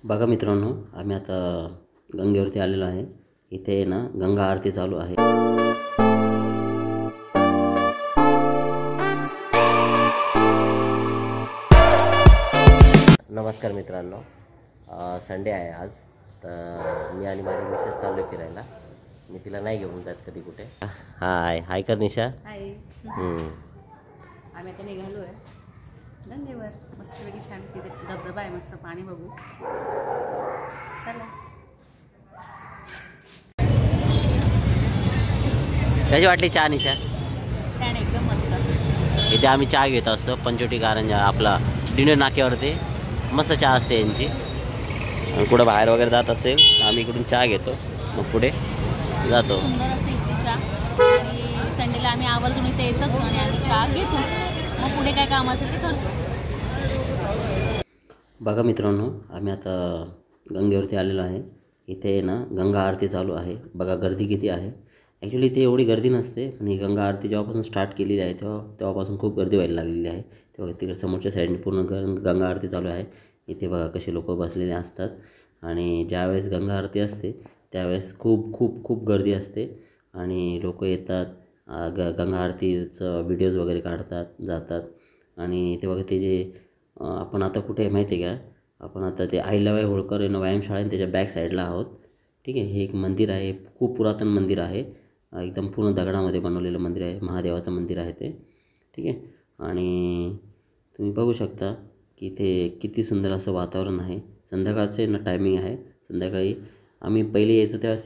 बघा मित्रांनो, आम्ही आता गंगेवरती आलेलो आहे। इथे ना गंगा आरती चालू आहे। नमस्कार मित्रांनो, संडे आहे आज। तर मी आणि माझी मिसेस चाललो फिरायला। मी तिला नाही घेऊन जात कधी कुठे। हाय हाय कर निशा। हाय। आम्ही आता निघालो आहे गंगेवर। मस्तपैकी छान तिथे धबधबा आहे, मस्त पाणी बघू। चला। कशी वाटली चहा निशा? छान, एकदम मस्त। इथे आम्ही चहा घेत असतो पंचवटी कारंजा आपला डिनर नाक्यावरती। मस्त चहा असते यांची। आणि कुठं बाहेर वगैरे जात असेल तर आम्ही इकडून चहा घेतो, मग पुढे जातो। सुंदर असते इथली चहा। आणि संडेला आम्ही आवर्जून इथे येतोच आणि आम्ही चहा घेतोच। मग पुढे काय काम असेल ते करतो। बघा मित्रांनो, आम्ही आता गंगेवरती आलेलो आहे। इथे ना गंगा आरती चालू आहे। बघा गर्दी किती आहे। ॲक्च्युली इथे एवढी गर्दी नसते, पण ही गंगा आरती जेव्हापासून स्टार्ट केलेली आहे तेव्हापासून खूप गर्दी व्हायला लागलेली आहे। तेव्हा तिकडे समोरच्या साईडने पूर्ण गंगा आरती चालू आहे। इथे बघा कसे लोक बसलेले असतात। आणि ज्यावेळेस गंगा आरती असते त्यावेळेस खूप खूप खूप गर्दी असते आणि लोक येतात, गंगा आरतीचं व्हिडिओज वगैरे काढतात, जातात। आणि ते बघा ते जे आपण आता कुठे आहे माहिती आहे का? आपण आता ते अहिल्याबाई होळकर व्यायामशाळा आहे त्याच्या बॅक साईडला आहोत। ठीक आहे, हे एक मंदिर आहे, खूप पुरातन मंदिर आहे। एकदम पूर्ण दगडामध्ये बनवलेलं मंदिर आहे, महादेवाचं मंदिर आहे ते। ठीक आहे, आणि तुम्ही बघू शकता की इथे किती सुंदर असं वातावरण आहे। संध्याकाळचे ना टायमिंग आहे। संध्याकाळी आम्ही पहिले यायचो तेव्हा